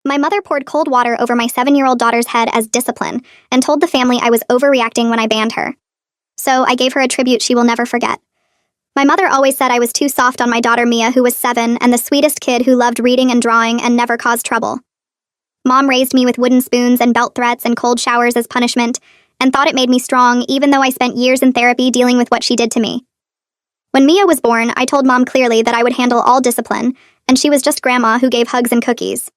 My mother poured cold water over my 7-year-old daughter's head as discipline and told the family I was overreacting when I banned her. So I gave her a tribute she will never forget. My mother always said I was too soft on my daughter Mia, who was 7 and the sweetest kid who loved reading and drawing and never caused trouble. Mom raised me with wooden spoons and belt threats and cold showers as punishment and thought it made me strong, even though I spent years in therapy dealing with what she did to me. When Mia was born, I told Mom clearly that I would handle all discipline, and she was just grandma who gave hugs and cookies.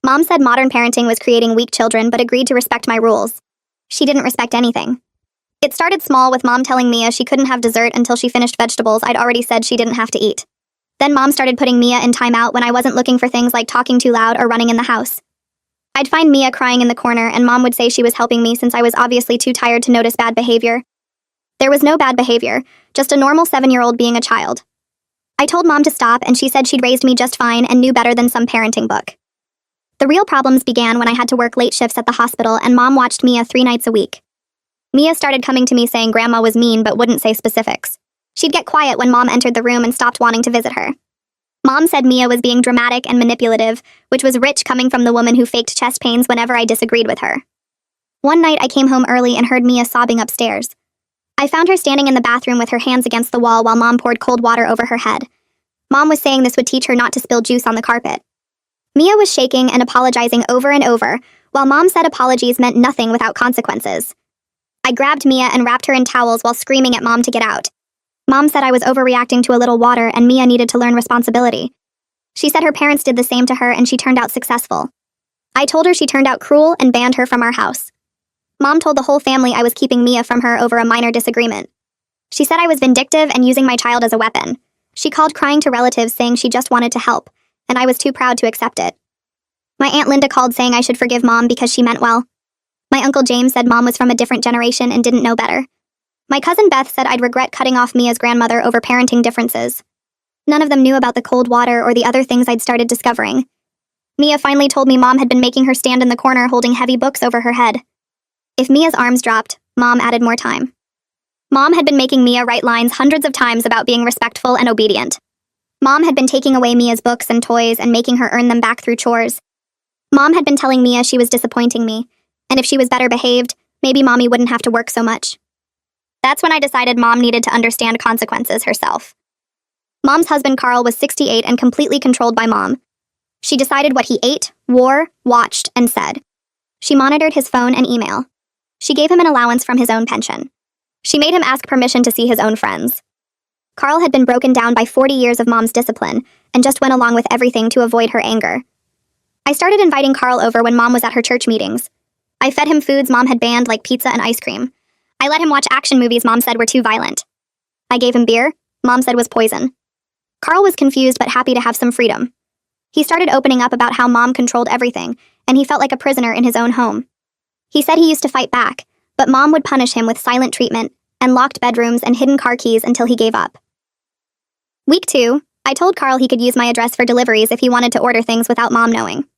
Mom said modern parenting was creating weak children but agreed to respect my rules. She didn't respect anything. It started small with Mom telling Mia she couldn't have dessert until she finished vegetables I'd already said she didn't have to eat. Then Mom started putting Mia in timeout when I wasn't looking for things like talking too loud or running in the house. I'd find Mia crying in the corner and Mom would say she was helping me since I was obviously too tired to notice bad behavior. There was no bad behavior, just a normal 7-year-old being a child. I told Mom to stop and she said she'd raised me just fine and knew better than some parenting book. The real problems began when I had to work late shifts at the hospital and Mom watched Mia 3 nights a week. Mia started coming to me saying Grandma was mean but wouldn't say specifics. She'd get quiet when Mom entered the room and stopped wanting to visit her. Mom said Mia was being dramatic and manipulative, which was rich coming from the woman who faked chest pains whenever I disagreed with her. One night I came home early and heard Mia sobbing upstairs. I found her standing in the bathroom with her hands against the wall while Mom poured cold water over her head. Mom was saying this would teach her not to spill juice on the carpet. Mia was shaking and apologizing over and over, while Mom said apologies meant nothing without consequences. I grabbed Mia and wrapped her in towels while screaming at Mom to get out. Mom said I was overreacting to a little water and Mia needed to learn responsibility. She said her parents did the same to her and she turned out successful. I told her she turned out cruel and banned her from our house. Mom told the whole family I was keeping Mia from her over a minor disagreement. She said I was vindictive and using my child as a weapon. She called crying to relatives saying she just wanted to help, and I was too proud to accept it. My Aunt Linda called saying I should forgive Mom because she meant well. My Uncle James said Mom was from a different generation and didn't know better. My cousin Beth said I'd regret cutting off Mia's grandmother over parenting differences. None of them knew about the cold water or the other things I'd started discovering. Mia finally told me Mom had been making her stand in the corner holding heavy books over her head. If Mia's arms dropped, Mom added more time. Mom had been making Mia write lines hundreds of times about being respectful and obedient. Mom had been taking away Mia's books and toys and making her earn them back through chores. Mom had been telling Mia she was disappointing me, and if she was better behaved, maybe Mommy wouldn't have to work so much. That's when I decided Mom needed to understand consequences herself. Mom's husband Carl was 68 and completely controlled by Mom. She decided what he ate, wore, watched, and said. She monitored his phone and email. She gave him an allowance from his own pension. She made him ask permission to see his own friends. Carl had been broken down by 40 years of Mom's discipline and just went along with everything to avoid her anger. I started inviting Carl over when Mom was at her church meetings. I fed him foods Mom had banned like pizza and ice cream. I let him watch action movies Mom said were too violent. I gave him beer Mom said was poison. Carl was confused but happy to have some freedom. He started opening up about how Mom controlled everything, and he felt like a prisoner in his own home. He said he used to fight back, but Mom would punish him with silent treatment and locked bedrooms and hidden car keys until he gave up. Week 2, I told Carl he could use my address for deliveries if he wanted to order things without Mom knowing.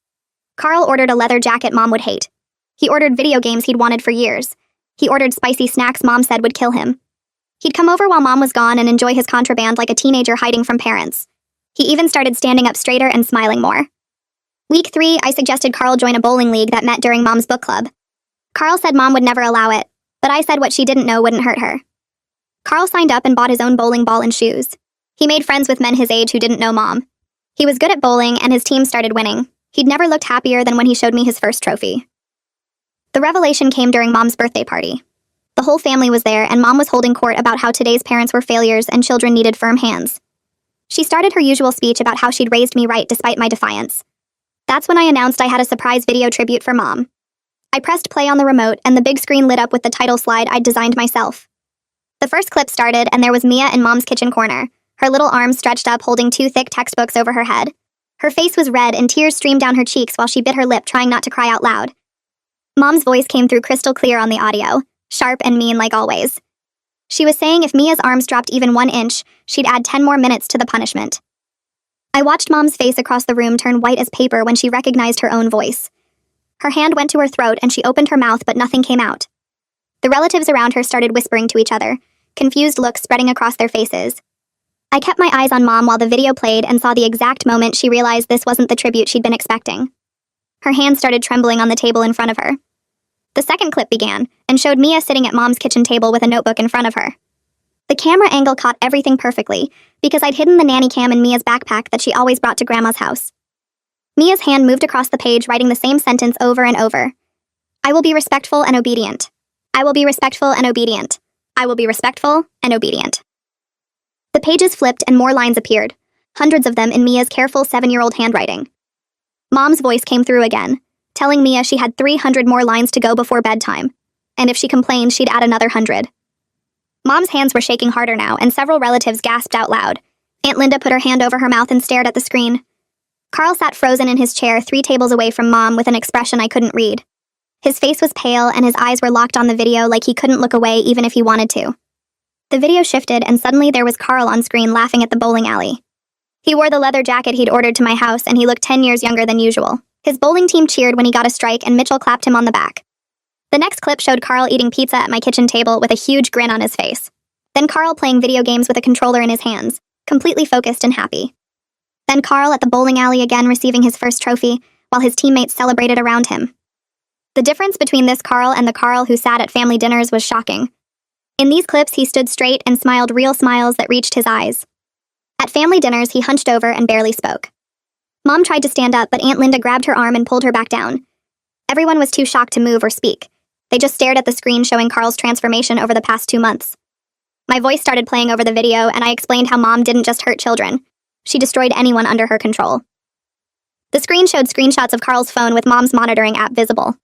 Carl ordered a leather jacket Mom would hate. He ordered video games he'd wanted for years. He ordered spicy snacks Mom said would kill him. He'd come over while Mom was gone and enjoy his contraband like a teenager hiding from parents. He even started standing up straighter and smiling more. Week 3, I suggested Carl join a bowling league that met during Mom's book club. Carl said Mom would never allow it, but I said what she didn't know wouldn't hurt her. Carl signed up and bought his own bowling ball and shoes. He made friends with men his age who didn't know Mom. He was good at bowling and his team started winning. He'd never looked happier than when he showed me his first trophy. The revelation came during Mom's birthday party. The whole family was there and Mom was holding court about how today's parents were failures and children needed firm hands. She started her usual speech about how she'd raised me right despite my defiance. That's when I announced I had a surprise video tribute for Mom. I pressed play on the remote and the big screen lit up with the title slide I'd designed myself. The first clip started and there was Mia in Mom's kitchen corner, her little arms stretched up holding 2 thick textbooks over her head. Her face was red and tears streamed down her cheeks while she bit her lip trying not to cry out loud. Mom's voice came through crystal clear on the audio, sharp and mean like always. She was saying if Mia's arms dropped even 1 inch, she'd add 10 more minutes to the punishment. I watched Mom's face across the room turn white as paper when she recognized her own voice. Her hand went to her throat and she opened her mouth but nothing came out. The relatives around her started whispering to each other, confused looks spreading across their faces. I kept my eyes on Mom while the video played and saw the exact moment she realized this wasn't the tribute she'd been expecting. Her hands started trembling on the table in front of her. The second clip began and showed Mia sitting at Mom's kitchen table with a notebook in front of her. The camera angle caught everything perfectly because I'd hidden the nanny cam in Mia's backpack that she always brought to Grandma's house. Mia's hand moved across the page, writing the same sentence over and over. I will be respectful and obedient. I will be respectful and obedient. I will be respectful and obedient. The pages flipped and more lines appeared, hundreds of them in Mia's careful 7-year-old handwriting. Mom's voice came through again, telling Mia she had 300 more lines to go before bedtime, and if she complained, she'd add another 100. Mom's hands were shaking harder now, and several relatives gasped out loud. Aunt Linda put her hand over her mouth and stared at the screen. Carl sat frozen in his chair 3 tables away from Mom with an expression I couldn't read. His face was pale and his eyes were locked on the video like he couldn't look away even if he wanted to. The video shifted and suddenly there was Carl on screen laughing at the bowling alley. He wore the leather jacket he'd ordered to my house and he looked 10 years younger than usual. His bowling team cheered when he got a strike and Mitchell clapped him on the back. The next clip showed Carl eating pizza at my kitchen table with a huge grin on his face. Then Carl playing video games with a controller in his hands, completely focused and happy. Then Carl at the bowling alley again receiving his first trophy, while his teammates celebrated around him. The difference between this Carl and the Carl who sat at family dinners was shocking. In these clips, he stood straight and smiled real smiles that reached his eyes. At family dinners, he hunched over and barely spoke. Mom tried to stand up, but Aunt Linda grabbed her arm and pulled her back down. Everyone was too shocked to move or speak. They just stared at the screen showing Carl's transformation over the past 2 months. My voice started playing over the video, and I explained how Mom didn't just hurt children. She destroyed anyone under her control. The screen showed screenshots of Carl's phone with Mom's monitoring app visible.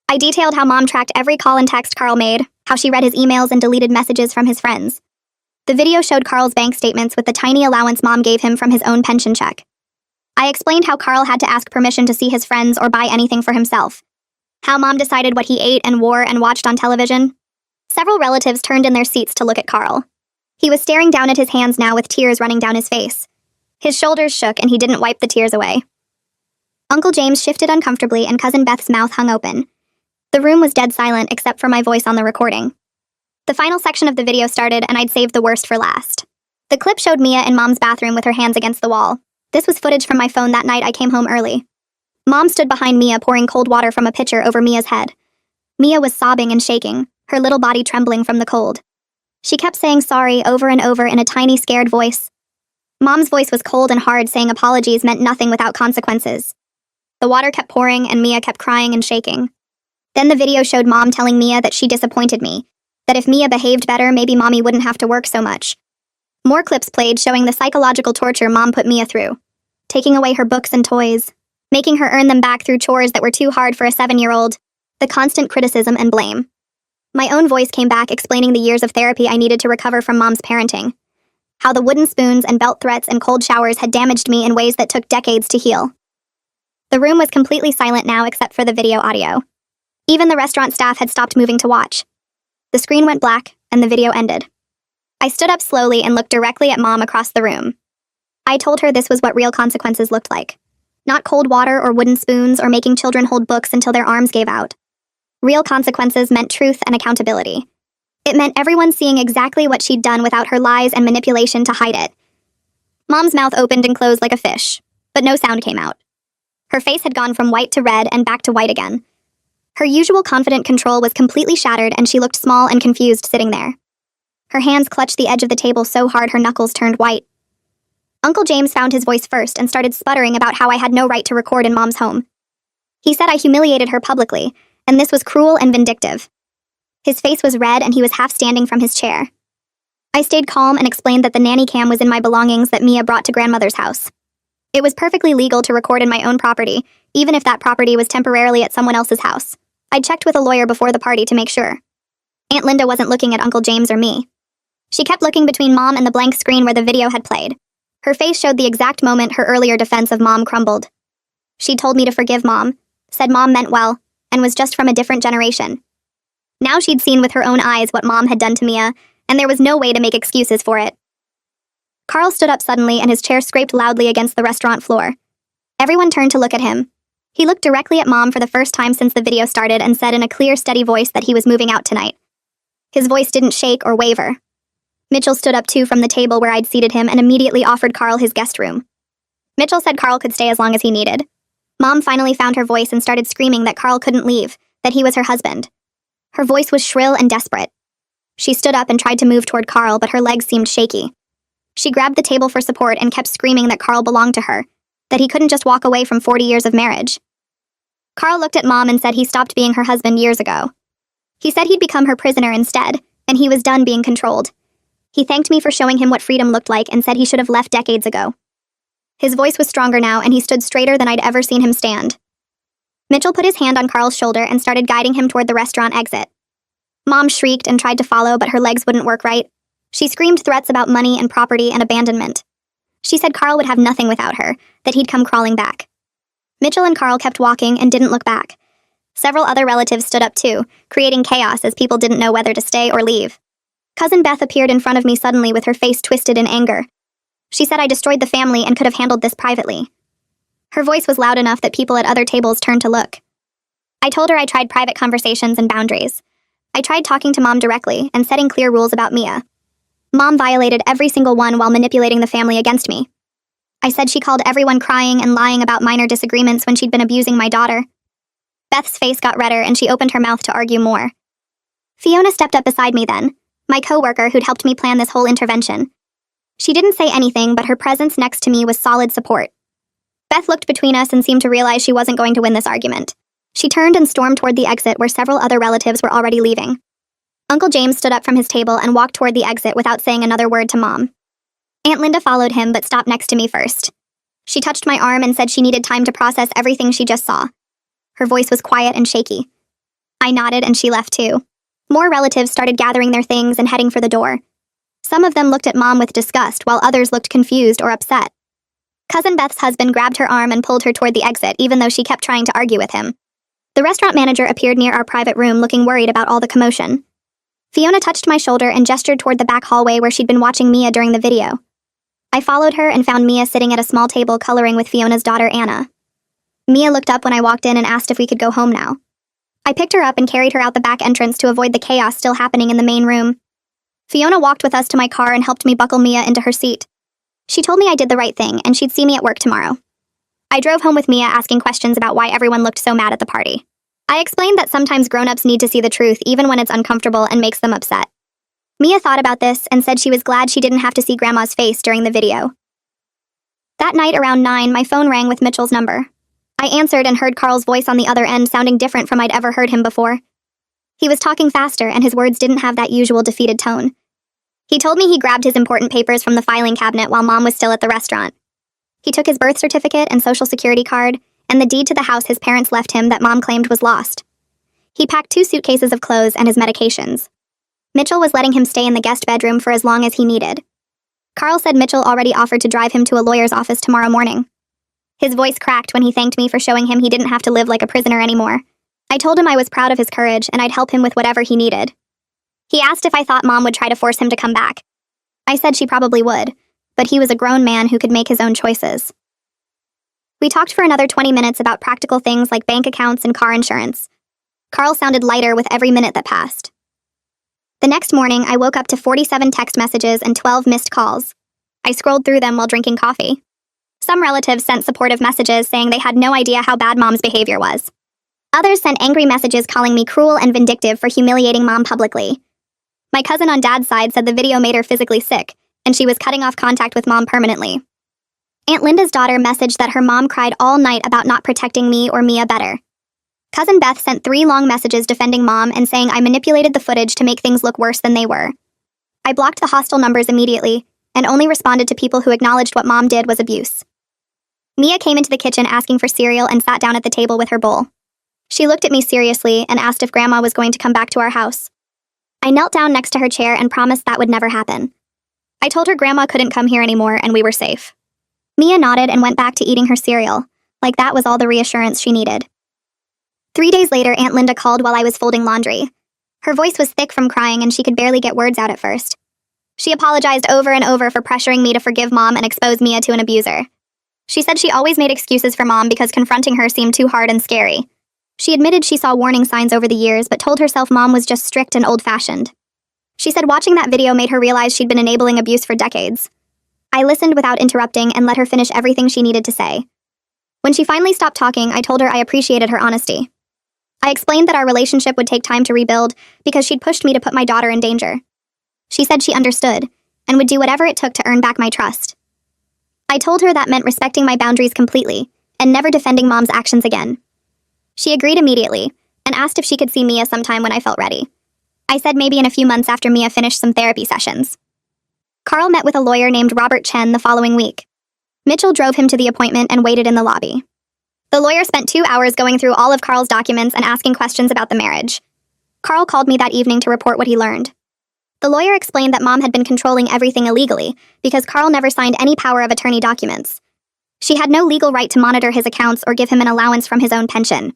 I detailed how Mom tracked every call and text Carl made, how she read his emails and deleted messages from his friends. The video showed Carl's bank statements with the tiny allowance Mom gave him from his own pension check. I explained how Carl had to ask permission to see his friends or buy anything for himself. How Mom decided what he ate and wore and watched on television. Several relatives turned in their seats to look at Carl. He was staring down at his hands now with tears running down his face. His shoulders shook and he didn't wipe the tears away. Uncle James shifted uncomfortably and Cousin Beth's mouth hung open. The room was dead silent except for my voice on the recording. The final section of the video started and I'd saved the worst for last. The clip showed Mia in Mom's bathroom with her hands against the wall. This was footage from my phone that night I came home early. Mom stood behind Mia pouring cold water from a pitcher over Mia's head. Mia was sobbing and shaking, her little body trembling from the cold. She kept saying sorry over and over in a tiny, scared voice. Mom's voice was cold and hard, saying apologies meant nothing without consequences. The water kept pouring and Mia kept crying and shaking. Then the video showed Mom telling Mia that she disappointed me, that if Mia behaved better, maybe Mommy wouldn't have to work so much. More clips played showing the psychological torture Mom put Mia through, taking away her books and toys, making her earn them back through chores that were too hard for a 7-year-old, the constant criticism and blame. My own voice came back explaining the years of therapy I needed to recover from Mom's parenting, how the wooden spoons and belt threats and cold showers had damaged me in ways that took decades to heal. The room was completely silent now except for the video audio. Even the restaurant staff had stopped moving to watch. The screen went black and the video ended. I stood up slowly and looked directly at Mom across the room. I told her this was what real consequences looked like. Not cold water or wooden spoons or making children hold books until their arms gave out. Real consequences meant truth and accountability. It meant everyone seeing exactly what she'd done without her lies and manipulation to hide it. Mom's mouth opened and closed like a fish, but no sound came out. Her face had gone from white to red and back to white again. Her usual confident control was completely shattered and she looked small and confused sitting there. Her hands clutched the edge of the table so hard her knuckles turned white. Uncle James found his voice first and started sputtering about how I had no right to record in Mom's home. He said I humiliated her publicly, and this was cruel and vindictive. His face was red and he was half standing from his chair. I stayed calm and explained that the nanny cam was in my belongings that Mia brought to grandmother's house. It was perfectly legal to record in my own property, even if that property was temporarily at someone else's house. I checked with a lawyer before the party to make sure. Aunt Linda wasn't looking at Uncle James or me. She kept looking between Mom and the blank screen where the video had played. Her face showed the exact moment her earlier defense of Mom crumbled. She told me to forgive Mom, said Mom meant well, and was just from a different generation. Now she'd seen with her own eyes what Mom had done to Mia, and there was no way to make excuses for it. Carl stood up suddenly and his chair scraped loudly against the restaurant floor. Everyone turned to look at him. He looked directly at Mom for the first time since the video started and said in a clear, steady voice that he was moving out tonight. His voice didn't shake or waver. Mitchell stood up too from the table where I'd seated him and immediately offered Carl his guest room. Mitchell said Carl could stay as long as he needed. Mom finally found her voice and started screaming that Carl couldn't leave, that he was her husband. Her voice was shrill and desperate. She stood up and tried to move toward Carl, but her legs seemed shaky. She grabbed the table for support and kept screaming that Carl belonged to her, that he couldn't just walk away from 40 years of marriage. Carl looked at Mom and said he stopped being her husband years ago. He said he'd become her prisoner instead, and he was done being controlled. He thanked me for showing him what freedom looked like and said he should have left decades ago. His voice was stronger now, and he stood straighter than I'd ever seen him stand. Mitchell put his hand on Carl's shoulder and started guiding him toward the restaurant exit. Mom shrieked and tried to follow, but her legs wouldn't work right. She screamed threats about money and property and abandonment. She said Carl would have nothing without her, that he'd come crawling back. Mitchell and Carl kept walking and didn't look back. Several other relatives stood up too, creating chaos as people didn't know whether to stay or leave. Cousin Beth appeared in front of me suddenly with her face twisted in anger. She said I destroyed the family and could have handled this privately. Her voice was loud enough that people at other tables turned to look. I told her I tried private conversations and boundaries. I tried talking to Mom directly and setting clear rules about Mia. Mom violated every single one while manipulating the family against me. I said she called everyone crying and lying about minor disagreements when she'd been abusing my daughter. Beth's face got redder and she opened her mouth to argue more. Fiona stepped up beside me then, my coworker who'd helped me plan this whole intervention. She didn't say anything, but her presence next to me was solid support. Beth looked between us and seemed to realize she wasn't going to win this argument. She turned and stormed toward the exit where several other relatives were already leaving. Uncle James stood up from his table and walked toward the exit without saying another word to Mom. Aunt Linda followed him but stopped next to me first. She touched my arm and said she needed time to process everything she just saw. Her voice was quiet and shaky. I nodded and she left too. More relatives started gathering their things and heading for the door. Some of them looked at Mom with disgust while others looked confused or upset. Cousin Beth's husband grabbed her arm and pulled her toward the exit even though she kept trying to argue with him. The restaurant manager appeared near our private room looking worried about all the commotion. Fiona touched my shoulder and gestured toward the back hallway where she'd been watching Mia during the video. I followed her and found Mia sitting at a small table coloring with Fiona's daughter Anna. Mia looked up when I walked in and asked if we could go home now. I picked her up and carried her out the back entrance to avoid the chaos still happening in the main room. Fiona walked with us to my car and helped me buckle Mia into her seat. She told me I did the right thing and she'd see me at work tomorrow. I drove home with Mia asking questions about why everyone looked so mad at the party. I explained that sometimes grown-ups need to see the truth even when it's uncomfortable and makes them upset. Mia thought about this and said she was glad she didn't have to see Grandma's face during the video. That night around 9, my phone rang with Mitchell's number. I answered and heard Carl's voice on the other end sounding different from I'd ever heard him before. He was talking faster and his words didn't have that usual defeated tone. He told me he grabbed his important papers from the filing cabinet while Mom was still at the restaurant. He took his birth certificate and social security card, and the deed to the house his parents left him that Mom claimed was lost. He packed 2 suitcases of clothes and his medications. Mitchell was letting him stay in the guest bedroom for as long as he needed. Carl said Mitchell already offered to drive him to a lawyer's office tomorrow morning. His voice cracked when he thanked me for showing him he didn't have to live like a prisoner anymore. I told him I was proud of his courage and I'd help him with whatever he needed. He asked if I thought Mom would try to force him to come back. I said she probably would, but he was a grown man who could make his own choices. We talked for another 20 minutes about practical things like bank accounts and car insurance. Carl sounded lighter with every minute that passed. The next morning, I woke up to 47 text messages and 12 missed calls. I scrolled through them while drinking coffee. Some relatives sent supportive messages saying they had no idea how bad Mom's behavior was. Others sent angry messages calling me cruel and vindictive for humiliating Mom publicly. My cousin on Dad's side said the video made her physically sick, and she was cutting off contact with Mom permanently. Aunt Linda's daughter messaged that her mom cried all night about not protecting me or Mia better. Cousin Beth sent 3 long messages defending Mom and saying I manipulated the footage to make things look worse than they were. I blocked the hostile numbers immediately, and only responded to people who acknowledged what Mom did was abuse. Mia came into the kitchen asking for cereal and sat down at the table with her bowl. She looked at me seriously and asked if Grandma was going to come back to our house. I knelt down next to her chair and promised that would never happen. I told her Grandma couldn't come here anymore and we were safe. Mia nodded and went back to eating her cereal, like that was all the reassurance she needed. 3 days later, Aunt Linda called while I was folding laundry. Her voice was thick from crying and she could barely get words out at first. She apologized over and over for pressuring me to forgive Mom and expose Mia to an abuser. She said she always made excuses for Mom because confronting her seemed too hard and scary. She admitted she saw warning signs over the years, but told herself Mom was just strict and old-fashioned. She said watching that video made her realize she'd been enabling abuse for decades. I listened without interrupting and let her finish everything she needed to say. When she finally stopped talking, I told her I appreciated her honesty. I explained that our relationship would take time to rebuild because she'd pushed me to put my daughter in danger. She said she understood and would do whatever it took to earn back my trust. I told her that meant respecting my boundaries completely and never defending Mom's actions again. She agreed immediately and asked if she could see Mia sometime when I felt ready. I said maybe in a few months after Mia finished some therapy sessions. Carl met with a lawyer named Robert Chen the following week. Mitchell drove him to the appointment and waited in the lobby. The lawyer spent 2 hours going through all of Carl's documents and asking questions about the marriage. Carl called me that evening to report what he learned. The lawyer explained that Mom had been controlling everything illegally because Carl never signed any power of attorney documents. She had no legal right to monitor his accounts or give him an allowance from his own pension.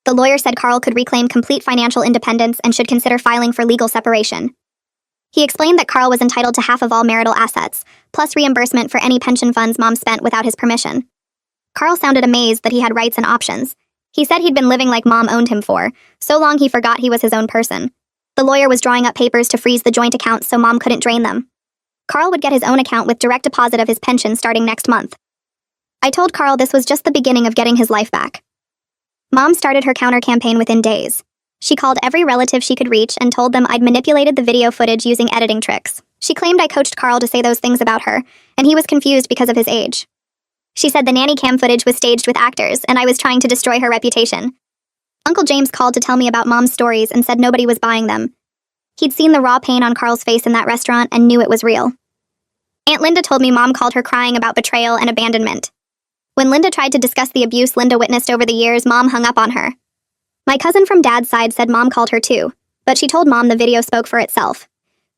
The lawyer said Carl could reclaim complete financial independence and should consider filing for legal separation. He explained that Carl was entitled to half of all marital assets, plus reimbursement for any pension funds Mom spent without his permission. Carl sounded amazed that he had rights and options. He said he'd been living like Mom owned him for so long he forgot he was his own person. The lawyer was drawing up papers to freeze the joint accounts so Mom couldn't drain them. Carl would get his own account with direct deposit of his pension starting next month. I told Carl this was just the beginning of getting his life back. Mom started her counter campaign within days. She called every relative she could reach and told them I'd manipulated the video footage using editing tricks. She claimed I coached Carl to say those things about her, and he was confused because of his age. She said the nanny cam footage was staged with actors, and I was trying to destroy her reputation. Uncle James called to tell me about Mom's stories and said nobody was buying them. He'd seen the raw pain on Carl's face in that restaurant and knew it was real. Aunt Linda told me Mom called her crying about betrayal and abandonment. When Linda tried to discuss the abuse Linda witnessed over the years, Mom hung up on her. My cousin from Dad's side said Mom called her too, but she told Mom the video spoke for itself.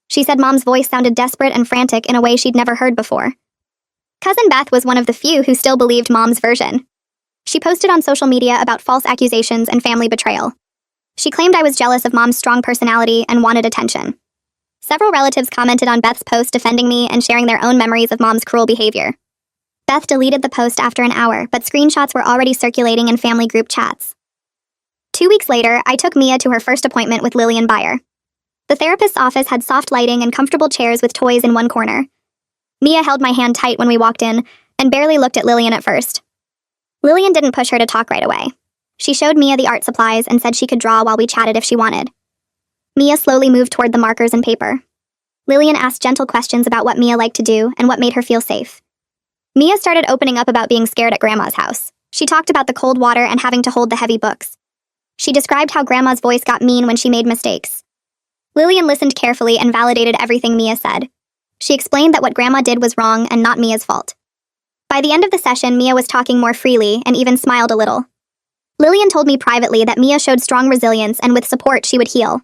She said Mom's voice sounded desperate and frantic in a way she'd never heard before. Cousin Beth was one of the few who still believed Mom's version. She posted on social media about false accusations and family betrayal. She claimed I was jealous of Mom's strong personality and wanted attention. Several relatives commented on Beth's post defending me and sharing their own memories of Mom's cruel behavior. Beth deleted the post after an hour, but screenshots were already circulating in family group chats. 2 weeks later, I took Mia to her first appointment with Lillian Beyer. The therapist's office had soft lighting and comfortable chairs with toys in one corner. Mia held my hand tight when we walked in and barely looked at Lillian at first. Lillian didn't push her to talk right away. She showed Mia the art supplies and said she could draw while we chatted if she wanted. Mia slowly moved toward the markers and paper. Lillian asked gentle questions about what Mia liked to do and what made her feel safe. Mia started opening up about being scared at Grandma's house. She talked about the cold water and having to hold the heavy books. She described how Grandma's voice got mean when she made mistakes. Lillian listened carefully and validated everything Mia said. She explained that what Grandma did was wrong and not Mia's fault. By the end of the session, Mia was talking more freely and even smiled a little. Lillian told me privately that Mia showed strong resilience and with support she would heal.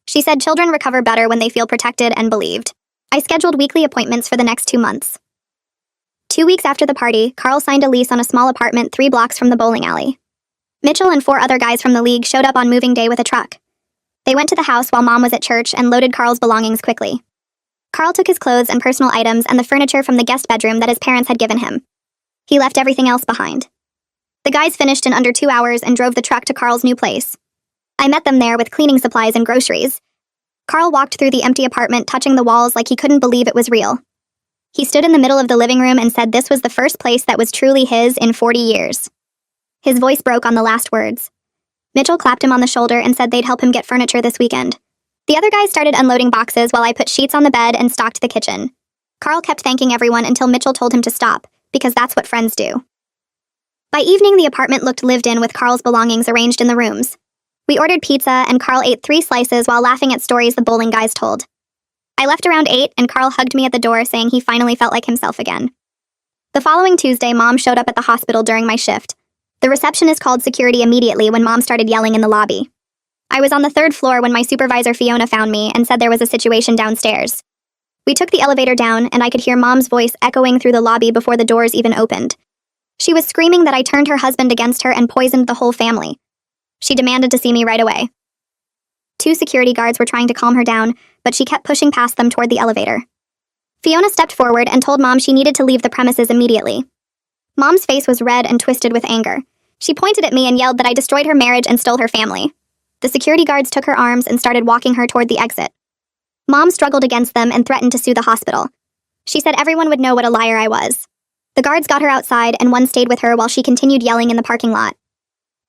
She said children recover better when they feel protected and believed. I scheduled weekly appointments for the next 2 months. 2 weeks after the party, Carl signed a lease on a small apartment 3 blocks from the bowling alley. Mitchell and 4 other guys from the league showed up on moving day with a truck. They went to the house while Mom was at church and loaded Carl's belongings quickly. Carl took his clothes and personal items and the furniture from the guest bedroom that his parents had given him. He left everything else behind. The guys finished in under 2 hours and drove the truck to Carl's new place. I met them there with cleaning supplies and groceries. Carl walked through the empty apartment, touching the walls like he couldn't believe it was real. He stood in the middle of the living room and said this was the first place that was truly his in 40 years. His voice broke on the last words. Mitchell clapped him on the shoulder and said they'd help him get furniture this weekend. The other guys started unloading boxes while I put sheets on the bed and stocked the kitchen. Carl kept thanking everyone until Mitchell told him to stop, because that's what friends do. By evening, the apartment looked lived in with Carl's belongings arranged in the rooms. We ordered pizza, and Carl ate 3 slices while laughing at stories the bowling guys told. I left around 8, and Carl hugged me at the door, saying he finally felt like himself again. The following Tuesday, Mom showed up at the hospital during my shift. The receptionist called security immediately when Mom started yelling in the lobby. I was on the 3rd floor when my supervisor Fiona found me and said there was a situation downstairs. We took the elevator down, and I could hear Mom's voice echoing through the lobby before the doors even opened. She was screaming that I turned her husband against her and poisoned the whole family. She demanded to see me right away. 2 security guards were trying to calm her down, but she kept pushing past them toward the elevator. Fiona stepped forward and told Mom she needed to leave the premises immediately. Mom's face was red and twisted with anger. She pointed at me and yelled that I destroyed her marriage and stole her family. The security guards took her arms and started walking her toward the exit. Mom struggled against them and threatened to sue the hospital. She said everyone would know what a liar I was. The guards got her outside, and one stayed with her while she continued yelling in the parking lot.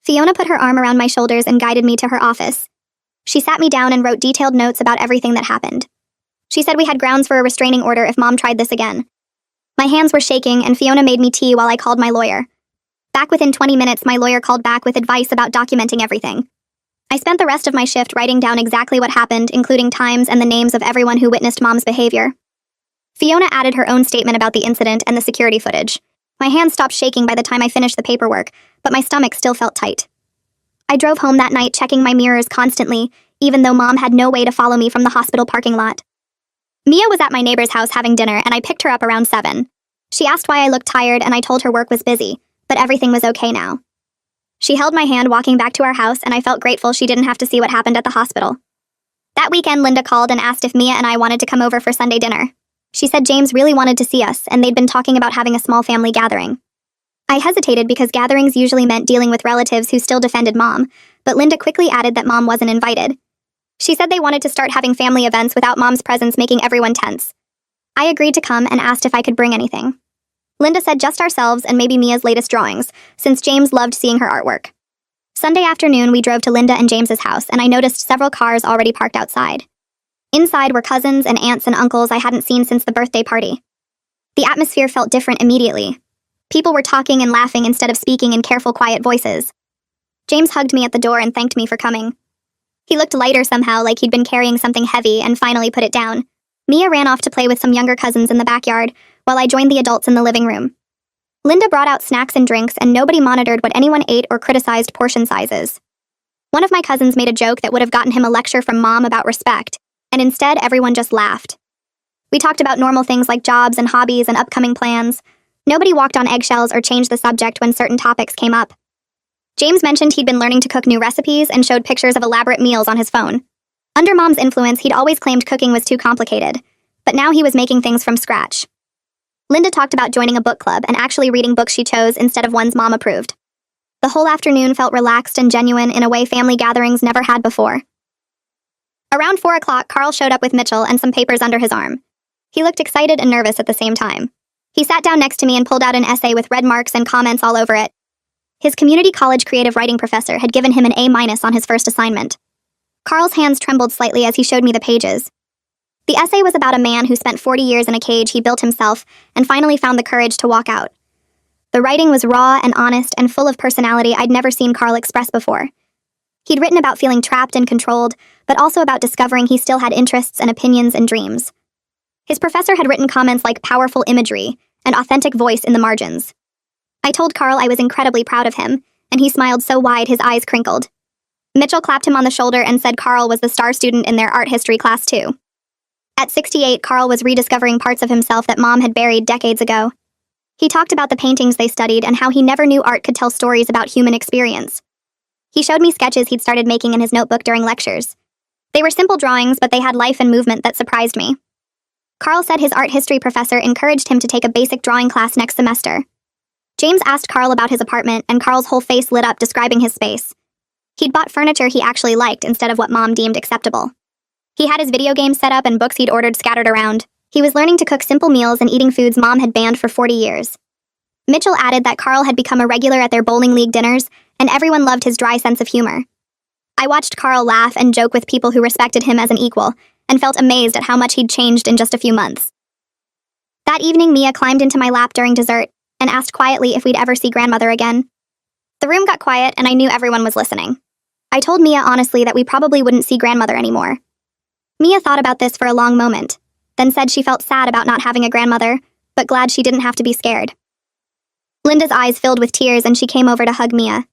Fiona put her arm around my shoulders and guided me to her office. She sat me down and wrote detailed notes about everything that happened. She said we had grounds for a restraining order if Mom tried this again. My hands were shaking, and Fiona made me tea while I called my lawyer. Back within 20 minutes, my lawyer called back with advice about documenting everything. I spent the rest of my shift writing down exactly what happened, including times and the names of everyone who witnessed Mom's behavior. Fiona added her own statement about the incident and the security footage. My hands stopped shaking by the time I finished the paperwork, but my stomach still felt tight. I drove home that night checking my mirrors constantly, even though Mom had no way to follow me from the hospital parking lot. Mia was at my neighbor's house having dinner, and I picked her up around 7. She asked why I looked tired, and I told her work was busy, but everything was okay now. She held my hand walking back to our house, and I felt grateful she didn't have to see what happened at the hospital. That weekend, Linda called and asked if Mia and I wanted to come over for Sunday dinner. She said James really wanted to see us, and they'd been talking about having a small family gathering. I hesitated because gatherings usually meant dealing with relatives who still defended Mom, but Linda quickly added that Mom wasn't invited. She said they wanted to start having family events without Mom's presence making everyone tense. I agreed to come and asked if I could bring anything. Linda said just ourselves and maybe Mia's latest drawings, since James loved seeing her artwork. Sunday afternoon, we drove to Linda and James's house, and I noticed several cars already parked outside. Inside were cousins and aunts and uncles I hadn't seen since the birthday party. The atmosphere felt different immediately. People were talking and laughing instead of speaking in careful, quiet voices. James hugged me at the door and thanked me for coming. He looked lighter somehow, like he'd been carrying something heavy, and finally put it down. Mia ran off to play with some younger cousins in the backyard, while I joined the adults in the living room. Linda brought out snacks and drinks, and nobody monitored what anyone ate or criticized portion sizes. One of my cousins made a joke that would have gotten him a lecture from Mom about respect, and instead everyone just laughed. We talked about normal things like jobs and hobbies and upcoming plans. Nobody walked on eggshells or changed the subject when certain topics came up. James mentioned he'd been learning to cook new recipes and showed pictures of elaborate meals on his phone. Under Mom's influence, he'd always claimed cooking was too complicated, but now he was making things from scratch. Linda talked about joining a book club and actually reading books she chose instead of ones Mom approved. The whole afternoon felt relaxed and genuine in a way family gatherings never had before. Around 4 o'clock, Carl showed up with Mitchell and some papers under his arm. He looked excited and nervous at the same time. He sat down next to me and pulled out an essay with red marks and comments all over it. His community college creative writing professor had given him an A- on his first assignment. Carl's hands trembled slightly as he showed me the pages. The essay was about a man who spent 40 years in a cage he built himself and finally found the courage to walk out. The writing was raw and honest and full of personality I'd never seen Carl express before. He'd written about feeling trapped and controlled, but also about discovering he still had interests and opinions and dreams. His professor had written comments like powerful imagery and authentic voice in the margins. I told Carl I was incredibly proud of him, and he smiled so wide his eyes crinkled. Mitchell clapped him on the shoulder and said Carl was the star student in their art history class too. At 68, Carl was rediscovering parts of himself that Mom had buried decades ago. He talked about the paintings they studied and how he never knew art could tell stories about human experience. He showed me sketches he'd started making in his notebook during lectures. They were simple drawings, but they had life and movement that surprised me. Carl said his art history professor encouraged him to take a basic drawing class next semester. James asked Carl about his apartment, and Carl's whole face lit up describing his space. He'd bought furniture he actually liked instead of what Mom deemed acceptable. He had his video games set up and books he'd ordered scattered around. He was learning to cook simple meals and eating foods Mom had banned for 40 years. Mitchell added that Carl had become a regular at their bowling league dinners, and everyone loved his dry sense of humor. I watched Carl laugh and joke with people who respected him as an equal, and felt amazed at how much he'd changed in just a few months. That evening, Mia climbed into my lap during dessert and asked quietly if we'd ever see grandmother again. The room got quiet, and I knew everyone was listening. I told Mia honestly that we probably wouldn't see grandmother anymore. Mia thought about this for a long moment, then said she felt sad about not having a grandmother, but glad she didn't have to be scared. Linda's eyes filled with tears, and she came over to hug Mia.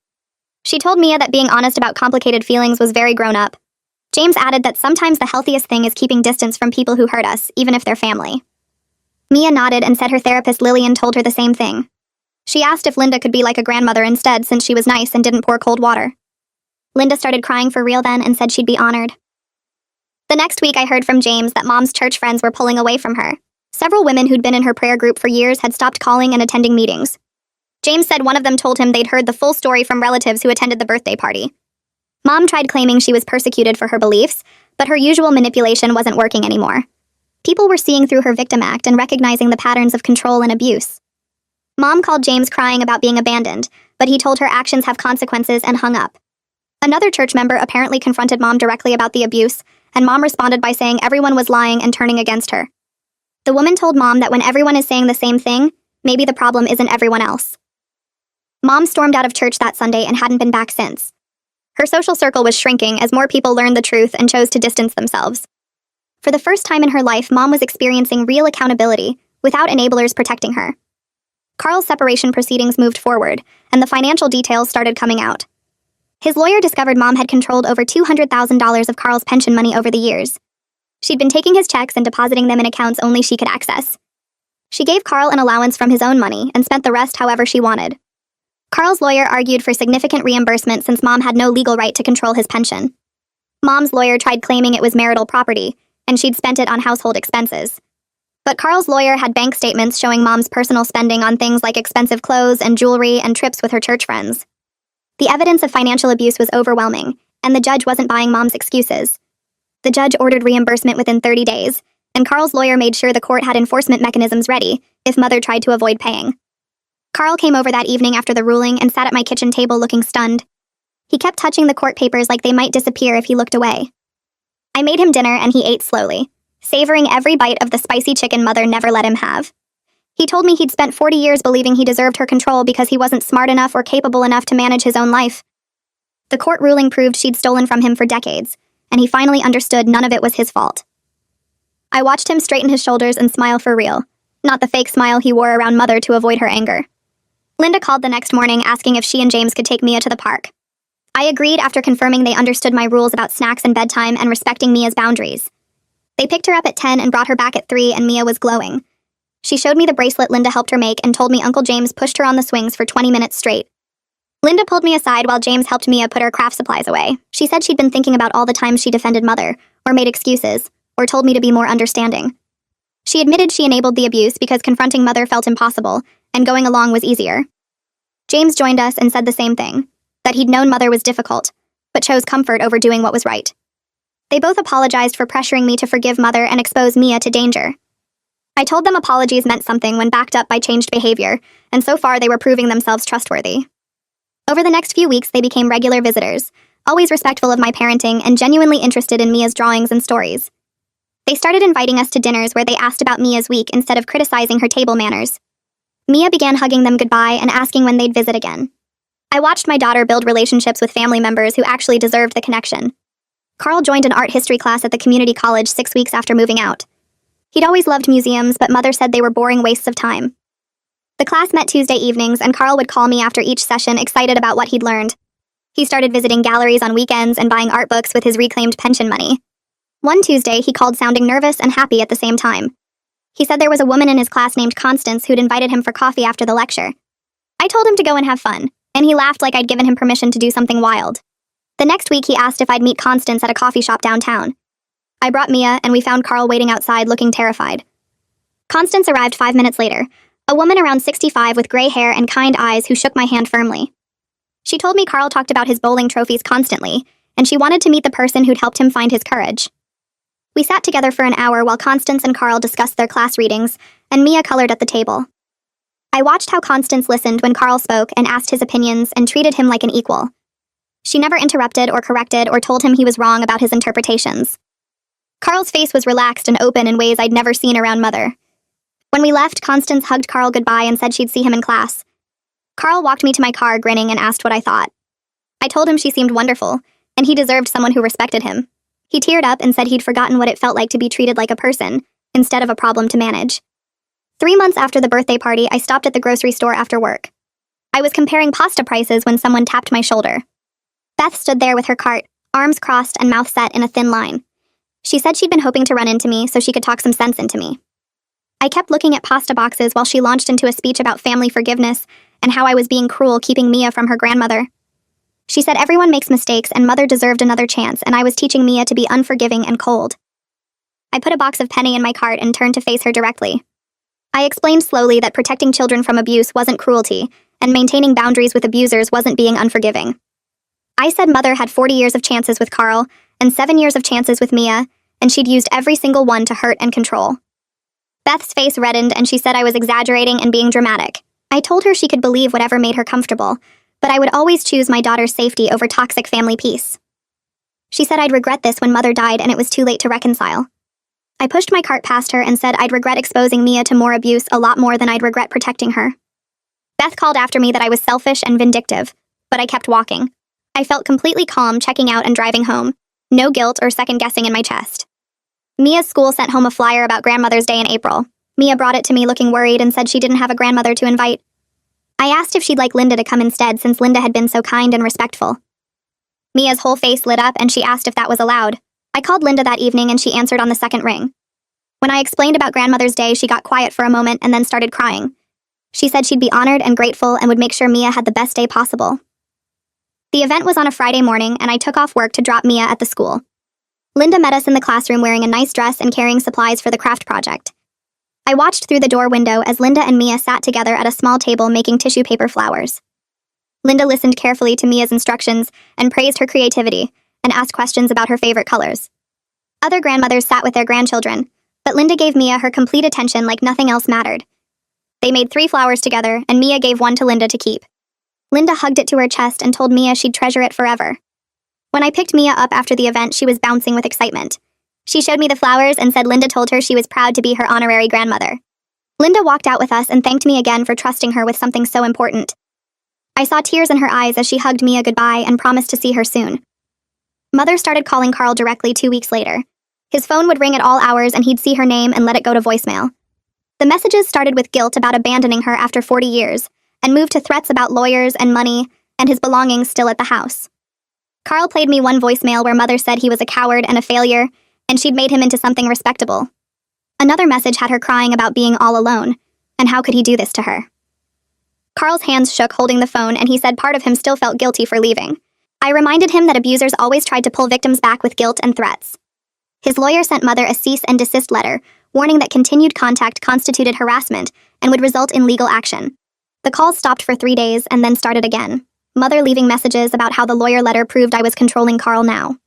She told Mia that being honest about complicated feelings was very grown up. James added that sometimes the healthiest thing is keeping distance from people who hurt us, even if they're family. Mia nodded and said her therapist Lillian told her the same thing. She asked if Linda could be like a grandmother instead since she was nice and didn't pour cold water. Linda started crying for real then and said she'd be honored. The next week I heard from James that Mom's church friends were pulling away from her. Several women who'd been in her prayer group for years had stopped calling and attending meetings. James said one of them told him they'd heard the full story from relatives who attended the birthday party. Mom tried claiming she was persecuted for her beliefs, but her usual manipulation wasn't working anymore. People were seeing through her victim act and recognizing the patterns of control and abuse. Mom called James crying about being abandoned, but he told her actions have consequences and hung up. Another church member apparently confronted Mom directly about the abuse, and Mom responded by saying everyone was lying and turning against her. The woman told Mom that when everyone is saying the same thing, maybe the problem isn't everyone else. Mom stormed out of church that Sunday and hadn't been back since. Her social circle was shrinking as more people learned the truth and chose to distance themselves. For the first time in her life, Mom was experiencing real accountability, without enablers protecting her. Carl's separation proceedings moved forward, and the financial details started coming out. His lawyer discovered Mom had controlled over $200,000 of Carl's pension money over the years. She'd been taking his checks and depositing them in accounts only she could access. She gave Carl an allowance from his own money and spent the rest however she wanted. Carl's lawyer argued for significant reimbursement since Mom had no legal right to control his pension. Mom's lawyer tried claiming it was marital property, and she'd spent it on household expenses. But Carl's lawyer had bank statements showing Mom's personal spending on things like expensive clothes and jewelry and trips with her church friends. The evidence of financial abuse was overwhelming, and the judge wasn't buying Mom's excuses. The judge ordered reimbursement within 30 days, and Carl's lawyer made sure the court had enforcement mechanisms ready if Mother tried to avoid paying. Carl came over that evening after the ruling and sat at my kitchen table looking stunned. He kept touching the court papers like they might disappear if he looked away. I made him dinner and he ate slowly, savoring every bite of the spicy chicken Mother never let him have. He told me he'd spent 40 years believing he deserved her control because he wasn't smart enough or capable enough to manage his own life. The court ruling proved she'd stolen from him for decades, and he finally understood none of it was his fault. I watched him straighten his shoulders and smile for real, not the fake smile he wore around Mother to avoid her anger. Linda called the next morning asking if she and James could take Mia to the park. I agreed after confirming they understood my rules about snacks and bedtime and respecting Mia's boundaries. They picked her up at 10 and brought her back at 3, and Mia was glowing. She showed me the bracelet Linda helped her make and told me Uncle James pushed her on the swings for 20 minutes straight. Linda pulled me aside while James helped Mia put her craft supplies away. She said she'd been thinking about all the times she defended Mother, or made excuses, or told me to be more understanding. She admitted she enabled the abuse because confronting Mother felt impossible, and going along was easier. James joined us and said the same thing, that he'd known Mother was difficult, but chose comfort over doing what was right. They both apologized for pressuring me to forgive Mother and expose Mia to danger. I told them apologies meant something when backed up by changed behavior, and so far they were proving themselves trustworthy. Over the next few weeks, they became regular visitors, always respectful of my parenting and genuinely interested in Mia's drawings and stories. They started inviting us to dinners where they asked about Mia's week instead of criticizing her table manners. Mia began hugging them goodbye and asking when they'd visit again. I watched my daughter build relationships with family members who actually deserved the connection. Carl joined an art history class at the community college 6 weeks after moving out. He'd always loved museums, but Mother said they were boring wastes of time. The class met Tuesday evenings, and Carl would call me after each session excited about what he'd learned. He started visiting galleries on weekends and buying art books with his reclaimed pension money. One Tuesday, he called sounding nervous and happy at the same time. He said there was a woman in his class named Constance who'd invited him for coffee after the lecture. I told him to go and have fun, and he laughed like I'd given him permission to do something wild. The next week, he asked if I'd meet Constance at a coffee shop downtown. I brought Mia, and we found Carl waiting outside looking terrified. Constance arrived 5 minutes later, a woman around 65 with gray hair and kind eyes who shook my hand firmly. She told me Carl talked about his bowling trophies constantly, and she wanted to meet the person who'd helped him find his courage. We sat together for an hour while Constance and Carl discussed their class readings, and Mia colored at the table. I watched how Constance listened when Carl spoke and asked his opinions and treated him like an equal. She never interrupted or corrected or told him he was wrong about his interpretations. Carl's face was relaxed and open in ways I'd never seen around Mother. When we left, Constance hugged Carl goodbye and said she'd see him in class. Carl walked me to my car grinning and asked what I thought. I told him she seemed wonderful, and he deserved someone who respected him. He teared up and said he'd forgotten what it felt like to be treated like a person, instead of a problem to manage. 3 months after the birthday party, I stopped at the grocery store after work. I was comparing pasta prices when someone tapped my shoulder. Beth stood there with her cart, arms crossed and mouth set in a thin line. She said she'd been hoping to run into me so she could talk some sense into me. I kept looking at pasta boxes while she launched into a speech about family forgiveness and how I was being cruel keeping Mia from her grandmother. She said everyone makes mistakes and Mother deserved another chance, and I was teaching Mia to be unforgiving and cold. I put a box of penny in my cart and turned to face her directly. I explained slowly that protecting children from abuse wasn't cruelty, and maintaining boundaries with abusers wasn't being unforgiving. I said Mother had 40 years of chances with Carl, and 7 years of chances with Mia, and she'd used every single one to hurt and control. Beth's face reddened and she said I was exaggerating and being dramatic. I told her she could believe whatever made her comfortable, but I would always choose my daughter's safety over toxic family peace. She said I'd regret this when Mother died and it was too late to reconcile. I pushed my cart past her and said I'd regret exposing Mia to more abuse a lot more than I'd regret protecting her. Beth called after me that I was selfish and vindictive, but I kept walking. I felt completely calm checking out and driving home, no guilt or second guessing in my chest. Mia's school sent home a flyer about Grandmother's Day in April. Mia brought it to me looking worried and said she didn't have a grandmother to invite. I asked if she'd like Linda to come instead since Linda had been so kind and respectful. Mia's whole face lit up and she asked if that was allowed. I called Linda that evening and she answered on the second ring. When I explained about Grandmother's Day, she got quiet for a moment and then started crying. She said she'd be honored and grateful and would make sure Mia had the best day possible. The event was on a Friday morning and I took off work to drop Mia at the school. Linda met us in the classroom wearing a nice dress and carrying supplies for the craft project. I watched through the door window as Linda and Mia sat together at a small table making tissue paper flowers. Linda listened carefully to Mia's instructions and praised her creativity and asked questions about her favorite colors. Other grandmothers sat with their grandchildren, but Linda gave Mia her complete attention like nothing else mattered. They made 3 flowers together and Mia gave one to Linda to keep. Linda hugged it to her chest and told Mia she'd treasure it forever. When I picked Mia up after the event, she was bouncing with excitement. She showed me the flowers and said Linda told her she was proud to be her honorary grandmother. Linda walked out with us and thanked me again for trusting her with something so important. I saw tears in her eyes as she hugged Mia goodbye and promised to see her soon. Mother started calling Carl directly 2 weeks later. His phone would ring at all hours and he'd see her name and let it go to voicemail. The messages started with guilt about abandoning her after 40 years and moved to threats about lawyers and money and his belongings still at the house. Carl played me one voicemail where Mother said he was a coward and a failure, and she'd made him into something respectable. Another message had her crying about being all alone, and how could he do this to her? Carl's hands shook holding the phone, and he said part of him still felt guilty for leaving. I reminded him that abusers always tried to pull victims back with guilt and threats. His lawyer sent Mother a cease and desist letter, warning that continued contact constituted harassment and would result in legal action. The calls stopped for 3 days and then started again, Mother leaving messages about how the lawyer letter proved I was controlling Carl now.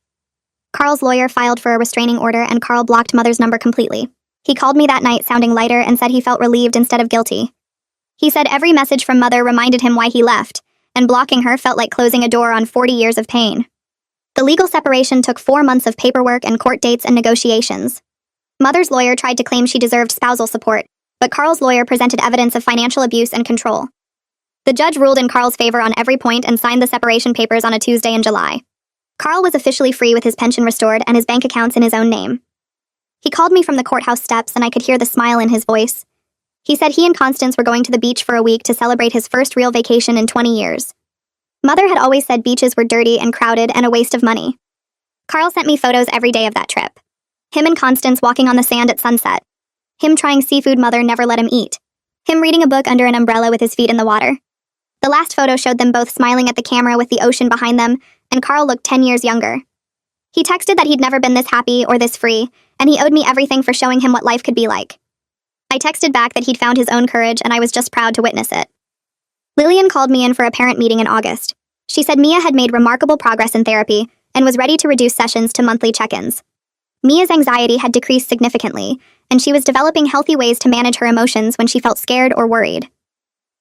Carl's lawyer filed for a restraining order and Carl blocked Mother's number completely. He called me that night sounding lighter and said he felt relieved instead of guilty. He said every message from Mother reminded him why he left, and blocking her felt like closing a door on 40 years of pain. The legal separation took 4 months of paperwork and court dates and negotiations. Mother's lawyer tried to claim she deserved spousal support, but Carl's lawyer presented evidence of financial abuse and control. The judge ruled in Carl's favor on every point and signed the separation papers on a Tuesday in July. Carl was officially free with his pension restored and his bank accounts in his own name. He called me from the courthouse steps and I could hear the smile in his voice. He said he and Constance were going to the beach for a week to celebrate his first real vacation in 20 years. Mother had always said beaches were dirty and crowded and a waste of money. Carl sent me photos every day of that trip. Him and Constance walking on the sand at sunset. Him trying seafood Mother never let him eat. Him reading a book under an umbrella with his feet in the water. The last photo showed them both smiling at the camera with the ocean behind them, and Carl looked 10 years younger. He texted that he'd never been this happy or this free, and he owed me everything for showing him what life could be like. I texted back that he'd found his own courage and I was just proud to witness it. Lillian called me in for a parent meeting in August. She said Mia had made remarkable progress in therapy and was ready to reduce sessions to monthly check-ins. Mia's anxiety had decreased significantly, and she was developing healthy ways to manage her emotions when she felt scared or worried.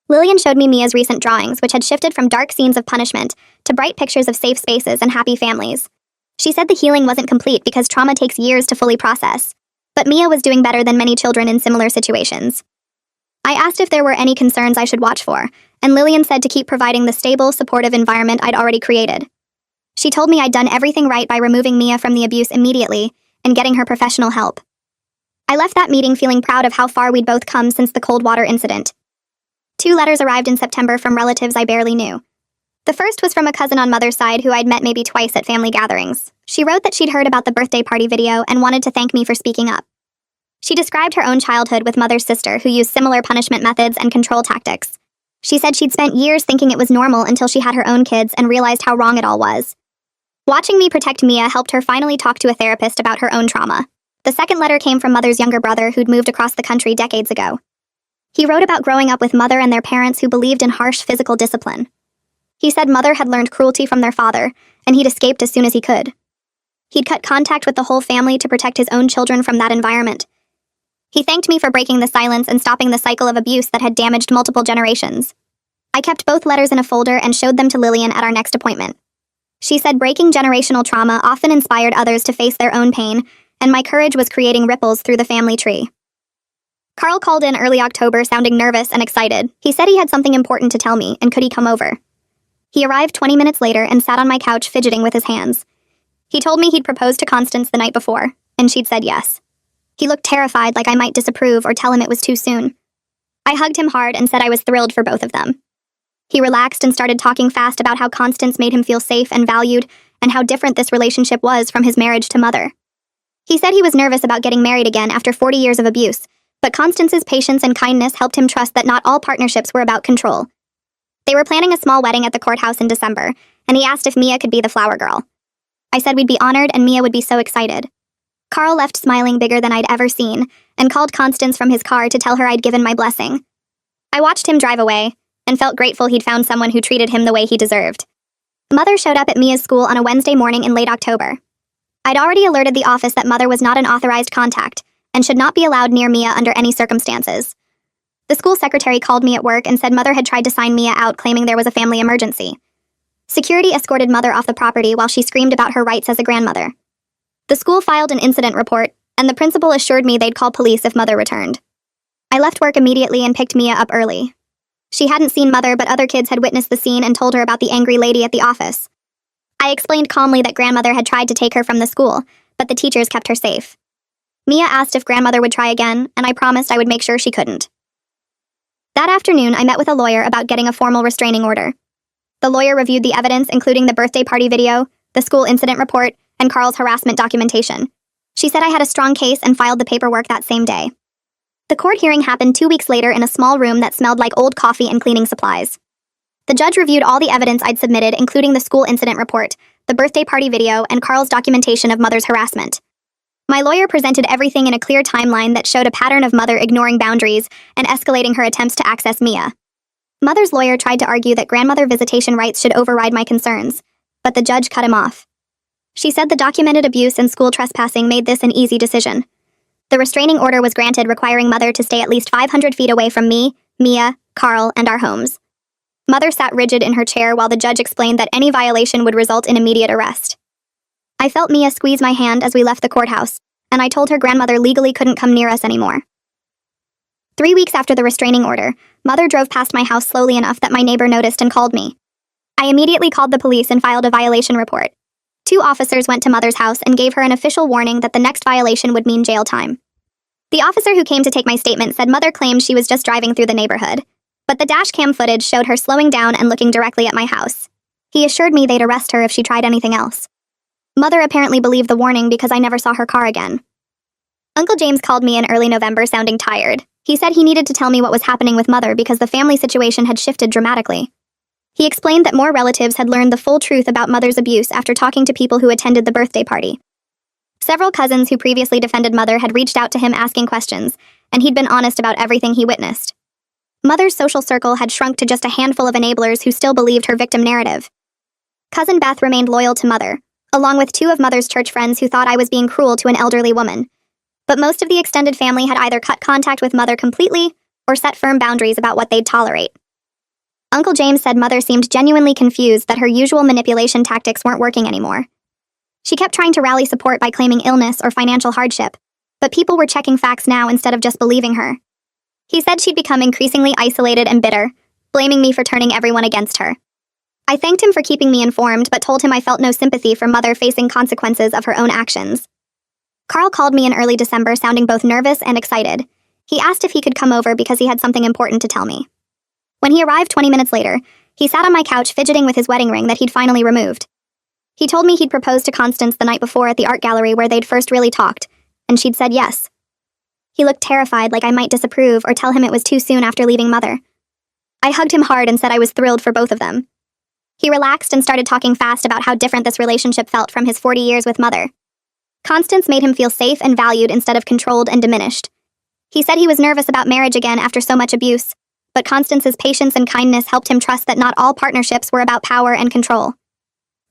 Lillian showed me Mia's recent drawings, which had shifted from dark scenes of punishment to bright pictures of safe spaces and happy families. She said the healing wasn't complete because trauma takes years to fully process, but Mia was doing better than many children in similar situations. I asked if there were any concerns I should watch for, and Lillian said to keep providing the stable, supportive environment I'd already created. She told me I'd done everything right by removing Mia from the abuse immediately and getting her professional help. I left that meeting feeling proud of how far we'd both come since the cold water incident. 2 letters arrived in September from relatives I barely knew. The first was from a cousin on Mother's side who I'd met maybe twice at family gatherings. She wrote that she'd heard about the birthday party video and wanted to thank me for speaking up. She described her own childhood with Mother's sister who used similar punishment methods and control tactics. She said she'd spent years thinking it was normal until she had her own kids and realized how wrong it all was. Watching me protect Mia helped her finally talk to a therapist about her own trauma. The second letter came from Mother's younger brother who'd moved across the country decades ago. He wrote about growing up with Mother and their parents who believed in harsh physical discipline. He said Mother had learned cruelty from their father, and he'd escaped as soon as he could. He'd cut contact with the whole family to protect his own children from that environment. He thanked me for breaking the silence and stopping the cycle of abuse that had damaged multiple generations. I kept both letters in a folder and showed them to Lillian at our next appointment. She said breaking generational trauma often inspired others to face their own pain, and my courage was creating ripples through the family tree. Carl called in early October sounding nervous and excited. He said he had something important to tell me, and could he come over? He arrived 20 minutes later and sat on my couch fidgeting with his hands. He told me he'd proposed to Constance the night before, and she'd said yes. He looked terrified, like I might disapprove or tell him it was too soon. I hugged him hard and said I was thrilled for both of them. He relaxed and started talking fast about how Constance made him feel safe and valued, and how different this relationship was from his marriage to Mother. He said he was nervous about getting married again after 40 years of abuse, but Constance's patience and kindness helped him trust that not all partnerships were about control. They were planning a small wedding at the courthouse in December, and he asked if Mia could be the flower girl. I said we'd be honored and Mia would be so excited. Carl left smiling bigger than I'd ever seen, and called Constance from his car to tell her I'd given my blessing. I watched him drive away, and felt grateful he'd found someone who treated him the way he deserved. Mother showed up at Mia's school on a Wednesday morning in late October. I'd already alerted the office that Mother was not an authorized contact, and should not be allowed near Mia under any circumstances. The school secretary called me at work and said Mother had tried to sign Mia out, claiming there was a family emergency. Security escorted Mother off the property while she screamed about her rights as a grandmother. The school filed an incident report, and the principal assured me they'd call police if Mother returned. I left work immediately and picked Mia up early. She hadn't seen Mother, but other kids had witnessed the scene and told her about the angry lady at the office. I explained calmly that Grandmother had tried to take her from the school, but the teachers kept her safe. Mia asked if Grandmother would try again, and I promised I would make sure she couldn't. That afternoon, I met with a lawyer about getting a formal restraining order. The lawyer reviewed the evidence, including the birthday party video, the school incident report, and Carl's harassment documentation. She said I had a strong case and filed the paperwork that same day. The court hearing happened 2 weeks later in a small room that smelled like old coffee and cleaning supplies. The judge reviewed all the evidence I'd submitted, including the school incident report, the birthday party video, and Carl's documentation of Mother's harassment. My lawyer presented everything in a clear timeline that showed a pattern of Mother ignoring boundaries and escalating her attempts to access Mia. Mother's lawyer tried to argue that grandmother visitation rights should override my concerns, but the judge cut him off. She said the documented abuse and school trespassing made this an easy decision. The restraining order was granted, requiring Mother to stay at least 500 feet away from me, Mia, Carl, and our homes. Mother sat rigid in her chair while the judge explained that any violation would result in immediate arrest. I felt Mia squeeze my hand as we left the courthouse, and I told her grandmother legally couldn't come near us anymore. 3 weeks after the restraining order, Mother drove past my house slowly enough that my neighbor noticed and called me. I immediately called the police and filed a violation report. 2 officers went to Mother's house and gave her an official warning that the next violation would mean jail time. The officer who came to take my statement said Mother claimed she was just driving through the neighborhood, but the dashcam footage showed her slowing down and looking directly at my house. He assured me they'd arrest her if she tried anything else. Mother apparently believed the warning because I never saw her car again. Uncle James called me in early November sounding tired. He said he needed to tell me what was happening with Mother because the family situation had shifted dramatically. He explained that more relatives had learned the full truth about Mother's abuse after talking to people who attended the birthday party. Several cousins who previously defended Mother had reached out to him asking questions, and he'd been honest about everything he witnessed. Mother's social circle had shrunk to just a handful of enablers who still believed her victim narrative. Cousin Beth remained loyal to Mother, along with 2 of Mother's church friends who thought I was being cruel to an elderly woman. But most of the extended family had either cut contact with Mother completely or set firm boundaries about what they'd tolerate. Uncle James said Mother seemed genuinely confused that her usual manipulation tactics weren't working anymore. She kept trying to rally support by claiming illness or financial hardship, but people were checking facts now instead of just believing her. He said she'd become increasingly isolated and bitter, blaming me for turning everyone against her. I thanked him for keeping me informed, but told him I felt no sympathy for Mother facing consequences of her own actions. Carl called me in early December sounding both nervous and excited. He asked if he could come over because he had something important to tell me. When he arrived 20 minutes later, he sat on my couch fidgeting with his wedding ring that he'd finally removed. He told me he'd proposed to Constance the night before at the art gallery where they'd first really talked, and she'd said yes. He looked terrified, like I might disapprove or tell him it was too soon after leaving Mother. I hugged him hard and said I was thrilled for both of them. He relaxed and started talking fast about how different this relationship felt from his 40 years with Mother. Constance made him feel safe and valued instead of controlled and diminished. He said he was nervous about marriage again after so much abuse, but Constance's patience and kindness helped him trust that not all partnerships were about power and control.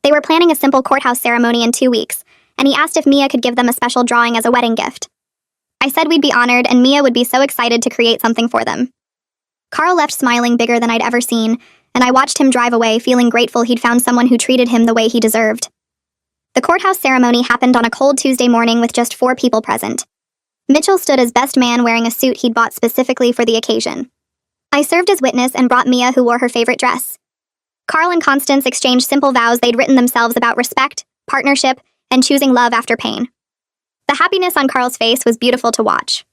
They were planning a simple courthouse ceremony in 2 weeks, and he asked if Mia could give them a special drawing as a wedding gift. I said we'd be honored and Mia would be so excited to create something for them. Carl left smiling bigger than I'd ever seen, and I watched him drive away feeling grateful he'd found someone who treated him the way he deserved. The courthouse ceremony happened on a cold Tuesday morning with just 4 people present. Mitchell stood as best man wearing a suit he'd bought specifically for the occasion. I served as witness and brought Mia, who wore her favorite dress. Carl and Constance exchanged simple vows they'd written themselves about respect, partnership, and choosing love after pain. The happiness on Carl's face was beautiful to watch.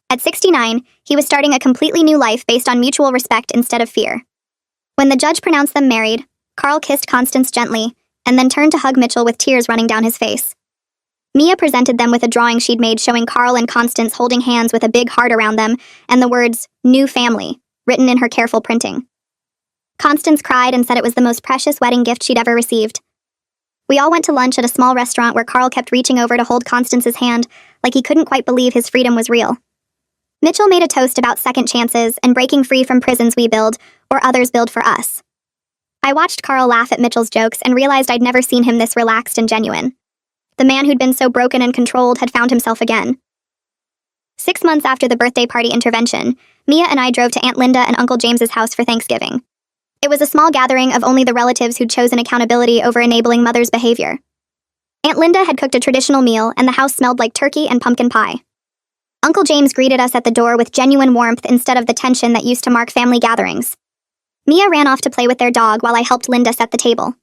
At 69, he was starting a completely new life based on mutual respect instead of fear. When the judge pronounced them married, Carl kissed Constance gently, and then turned to hug Mitchell with tears running down his face. Mia presented them with a drawing she'd made showing Carl and Constance holding hands with a big heart around them and the words, "New Family," written in her careful printing. Constance cried and said it was the most precious wedding gift she'd ever received. We all went to lunch at a small restaurant where Carl kept reaching over to hold Constance's hand like he couldn't quite believe his freedom was real. Mitchell made a toast about second chances and breaking free from prisons we build, or others build for us. I watched Carl laugh at Mitchell's jokes and realized I'd never seen him this relaxed and genuine. The man who'd been so broken and controlled had found himself again. 6 months after the birthday party intervention, Mia and I drove to Aunt Linda and Uncle James's house for Thanksgiving. It was a small gathering of only the relatives who'd chosen accountability over enabling Mother's behavior. Aunt Linda had cooked a traditional meal, and the house smelled like turkey and pumpkin pie. Uncle James greeted us at the door with genuine warmth instead of the tension that used to mark family gatherings. Mia ran off to play with their dog while I helped Linda set the table.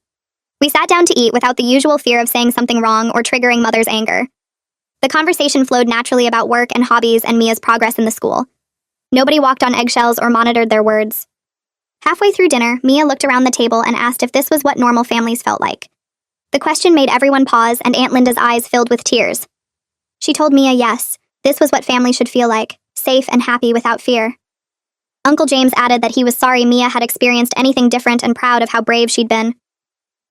We sat down to eat without the usual fear of saying something wrong or triggering Mother's anger. The conversation flowed naturally about work and hobbies and Mia's progress in the school. Nobody walked on eggshells or monitored their words. Halfway through dinner, Mia looked around the table and asked if this was what normal families felt like. The question made everyone pause, and Aunt Linda's eyes filled with tears. She told Mia yes, this was what family should feel like, safe and happy without fear. Uncle James added that he was sorry Mia had experienced anything different and proud of how brave she'd been.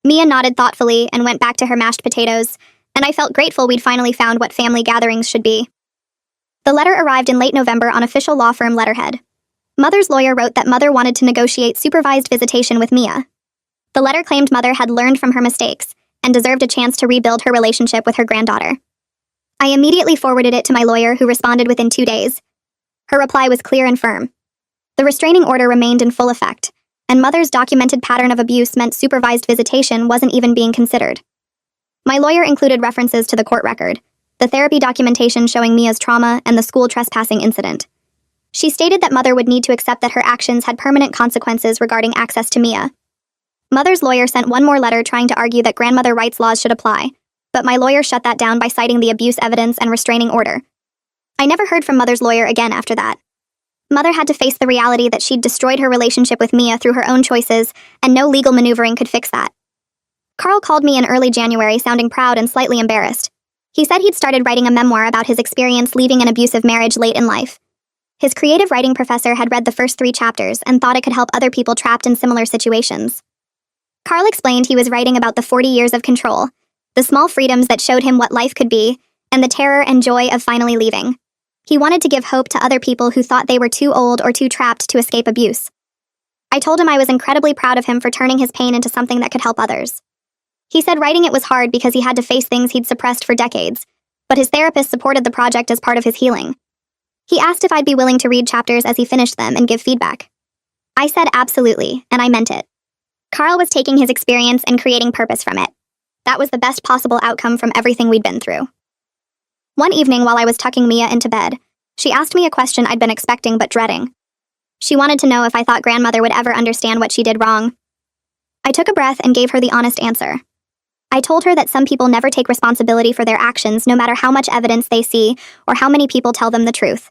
Mia nodded thoughtfully and went back to her mashed potatoes, and I felt grateful we'd finally found what family gatherings should be. The letter arrived in late November on official law firm letterhead. Mother's lawyer wrote that Mother wanted to negotiate supervised visitation with Mia. The letter claimed Mother had learned from her mistakes and deserved a chance to rebuild her relationship with her granddaughter. I immediately forwarded it to my lawyer, who responded within 2 days. Her reply was clear and firm. The restraining order remained in full effect, and Mother's documented pattern of abuse meant supervised visitation wasn't even being considered. My lawyer included references to the court record, the therapy documentation showing Mia's trauma, and the school trespassing incident. She stated that Mother would need to accept that her actions had permanent consequences regarding access to Mia. Mother's lawyer sent one more letter trying to argue that grandmother rights laws should apply, but my lawyer shut that down by citing the abuse evidence and restraining order. I never heard from Mother's lawyer again after that. Mother had to face the reality that she'd destroyed her relationship with Mia through her own choices, and no legal maneuvering could fix that. Carl called me in early January sounding proud and slightly embarrassed. He said he'd started writing a memoir about his experience leaving an abusive marriage late in life. His creative writing professor had read the first 3 chapters and thought it could help other people trapped in similar situations. Carl explained he was writing about the 40 years of control, the small freedoms that showed him what life could be, and the terror and joy of finally leaving. He wanted to give hope to other people who thought they were too old or too trapped to escape abuse. I told him I was incredibly proud of him for turning his pain into something that could help others. He said writing it was hard because he had to face things he'd suppressed for decades, but his therapist supported the project as part of his healing. He asked if I'd be willing to read chapters as he finished them and give feedback. I said absolutely, and I meant it. Carl was taking his experience and creating purpose from it. That was the best possible outcome from everything we'd been through. One evening while I was tucking Mia into bed, she asked me a question I'd been expecting but dreading. She wanted to know if I thought grandmother would ever understand what she did wrong. I took a breath and gave her the honest answer. I told her that some people never take responsibility for their actions no matter how much evidence they see or how many people tell them the truth.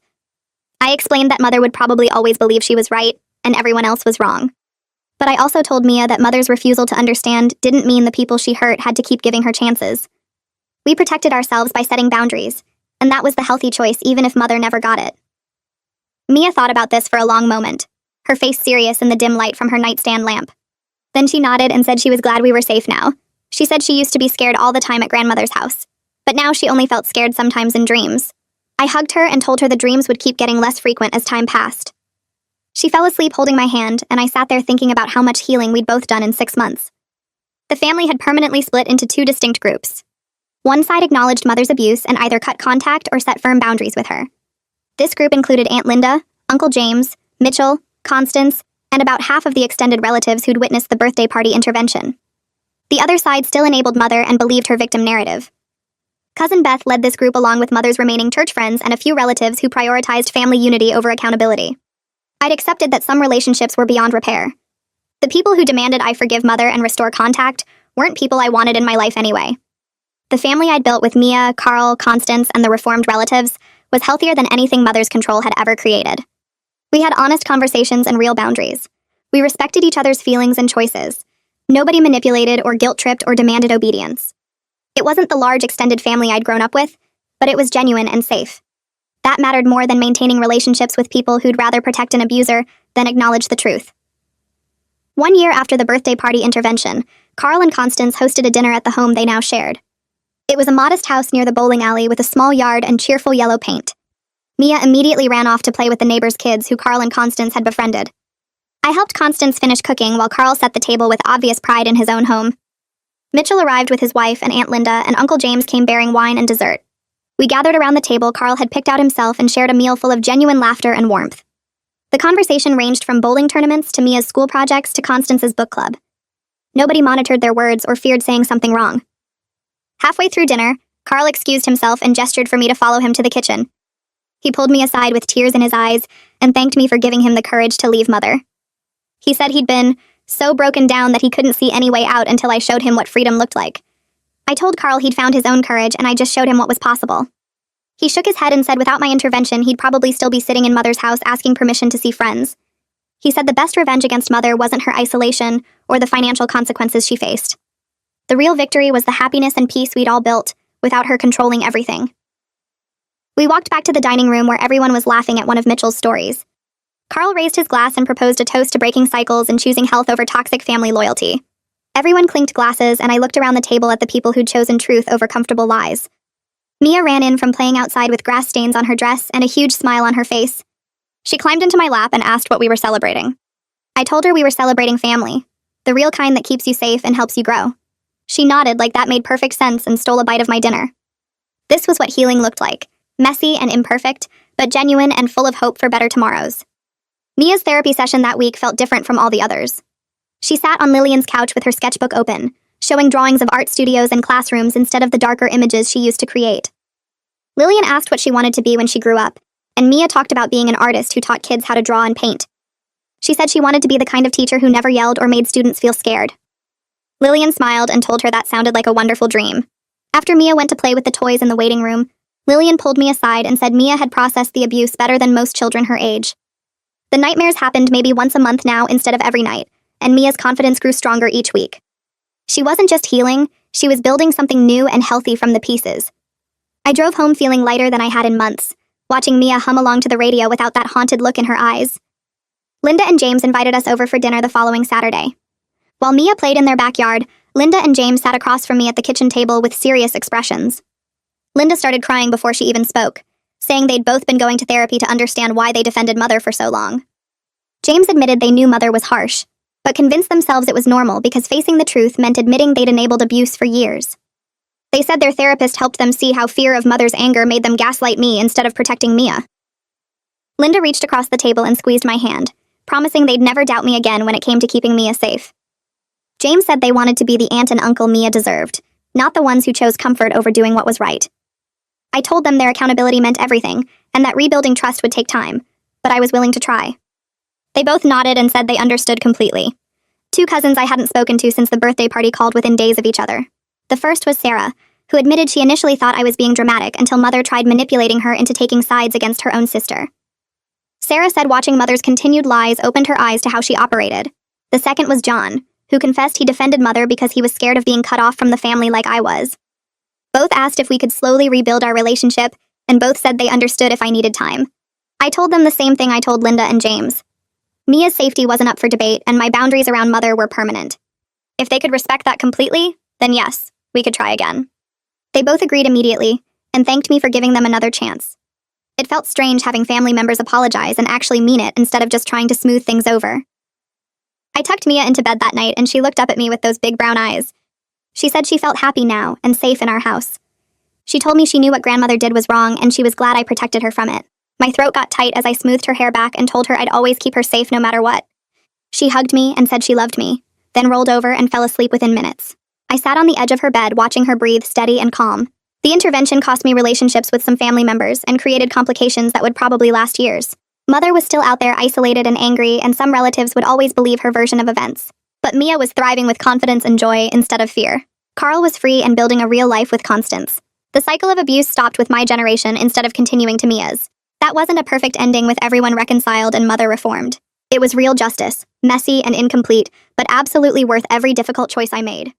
I explained that Mother would probably always believe she was right and everyone else was wrong. But I also told Mia that Mother's refusal to understand didn't mean the people she hurt had to keep giving her chances. We protected ourselves by setting boundaries, and that was the healthy choice even if Mother never got it. Mia thought about this for a long moment, her face serious in the dim light from her nightstand lamp. Then she nodded and said she was glad we were safe now. She said she used to be scared all the time at grandmother's house, but now she only felt scared sometimes in dreams. I hugged her and told her the dreams would keep getting less frequent as time passed. She fell asleep holding my hand, and I sat there thinking about how much healing we'd both done in 6 months. The family had permanently split into 2 distinct groups. One side acknowledged mother's abuse and either cut contact or set firm boundaries with her. This group included Aunt Linda, Uncle James, Mitchell, Constance, and about half of the extended relatives who'd witnessed the birthday party intervention. The other side still enabled Mother and believed her victim narrative. Cousin Beth led this group along with Mother's remaining church friends and a few relatives who prioritized family unity over accountability. I'd accepted that some relationships were beyond repair. The people who demanded I forgive Mother and restore contact weren't people I wanted in my life anyway. The family I'd built with Mia, Carl, Constance, and the reformed relatives was healthier than anything Mother's control had ever created. We had honest conversations and real boundaries. We respected each other's feelings and choices. Nobody manipulated or guilt-tripped or demanded obedience. It wasn't the large extended family I'd grown up with, but it was genuine and safe. That mattered more than maintaining relationships with people who'd rather protect an abuser than acknowledge the truth. 1 year after the birthday party intervention, Carl and Constance hosted a dinner at the home they now shared. It was a modest house near the bowling alley with a small yard and cheerful yellow paint. Mia immediately ran off to play with the neighbors' kids who Carl and Constance had befriended. I helped Constance finish cooking while Carl set the table with obvious pride in his own home. Mitchell arrived with his wife and Aunt Linda, and Uncle James came bearing wine and dessert. We gathered around the table Carl had picked out himself and shared a meal full of genuine laughter and warmth. The conversation ranged from bowling tournaments to Mia's school projects to Constance's book club. Nobody monitored their words or feared saying something wrong. Halfway through dinner, Carl excused himself and gestured for me to follow him to the kitchen. He pulled me aside with tears in his eyes and thanked me for giving him the courage to leave Mother. He said he'd been so broken down that he couldn't see any way out until I showed him what freedom looked like. I told Carl he'd found his own courage and I just showed him what was possible. He shook his head and said without my intervention, he'd probably still be sitting in Mother's house asking permission to see friends. He said the best revenge against Mother wasn't her isolation or the financial consequences she faced. The real victory was the happiness and peace we'd all built without her controlling everything. We walked back to the dining room where everyone was laughing at one of Mitchell's stories. Carl raised his glass and proposed a toast to breaking cycles and choosing health over toxic family loyalty. Everyone clinked glasses, and I looked around the table at the people who'd chosen truth over comfortable lies. Mia ran in from playing outside with grass stains on her dress and a huge smile on her face. She climbed into my lap and asked what we were celebrating. I told her we were celebrating family, the real kind that keeps you safe and helps you grow. She nodded like that made perfect sense and stole a bite of my dinner. This was what healing looked like, messy and imperfect, but genuine and full of hope for better tomorrows. Mia's therapy session that week felt different from all the others. She sat on Lillian's couch with her sketchbook open, showing drawings of art studios and classrooms instead of the darker images she used to create. Lillian asked what she wanted to be when she grew up, and Mia talked about being an artist who taught kids how to draw and paint. She said she wanted to be the kind of teacher who never yelled or made students feel scared. Lillian smiled and told her that sounded like a wonderful dream. After Mia went to play with the toys in the waiting room, Lillian pulled me aside and said Mia had processed the abuse better than most children her age. The nightmares happened maybe once a month now instead of every night, and Mia's confidence grew stronger each week. She wasn't just healing, she was building something new and healthy from the pieces. I drove home feeling lighter than I had in months, watching Mia hum along to the radio without that haunted look in her eyes. Linda and James invited us over for dinner the following Saturday. While Mia played in their backyard, Linda and James sat across from me at the kitchen table with serious expressions. Linda started crying before she even spoke, saying they'd both been going to therapy to understand why they defended Mother for so long. James admitted they knew Mother was harsh, but convinced themselves it was normal because facing the truth meant admitting they'd enabled abuse for years. They said their therapist helped them see how fear of Mother's anger made them gaslight me instead of protecting Mia. Linda reached across the table and squeezed my hand, promising they'd never doubt me again when it came to keeping Mia safe. James said they wanted to be the aunt and uncle Mia deserved, not the ones who chose comfort over doing what was right. I told them their accountability meant everything, and that rebuilding trust would take time, but I was willing to try. They both nodded and said they understood completely. 2 cousins I hadn't spoken to since the birthday party called within days of each other. The first was Sarah, who admitted she initially thought I was being dramatic until Mother tried manipulating her into taking sides against her own sister. Sarah said watching Mother's continued lies opened her eyes to how she operated. The second was John, who confessed he defended Mother because he was scared of being cut off from the family like I was. Both asked if we could slowly rebuild our relationship, and both said they understood if I needed time. I told them the same thing I told Linda and James. Mia's safety wasn't up for debate, and my boundaries around Mother were permanent. If they could respect that completely, then yes, we could try again. They both agreed immediately, and thanked me for giving them another chance. It felt strange having family members apologize and actually mean it instead of just trying to smooth things over. I tucked Mia into bed that night, and she looked up at me with those big brown eyes. She said she felt happy now and safe in our house. She told me she knew what grandmother did was wrong and she was glad I protected her from it. My throat got tight as I smoothed her hair back and told her I'd always keep her safe no matter what. She hugged me and said she loved me, then rolled over and fell asleep within minutes. I sat on the edge of her bed watching her breathe steady and calm. The intervention cost me relationships with some family members and created complications that would probably last years. Mother was still out there isolated and angry, and some relatives would always believe her version of events. But Mia was thriving with confidence and joy instead of fear. Carl was free and building a real life with Constance. The cycle of abuse stopped with my generation instead of continuing to Mia's. That wasn't a perfect ending with everyone reconciled and Mother reformed. It was real justice, messy and incomplete, but absolutely worth every difficult choice I made.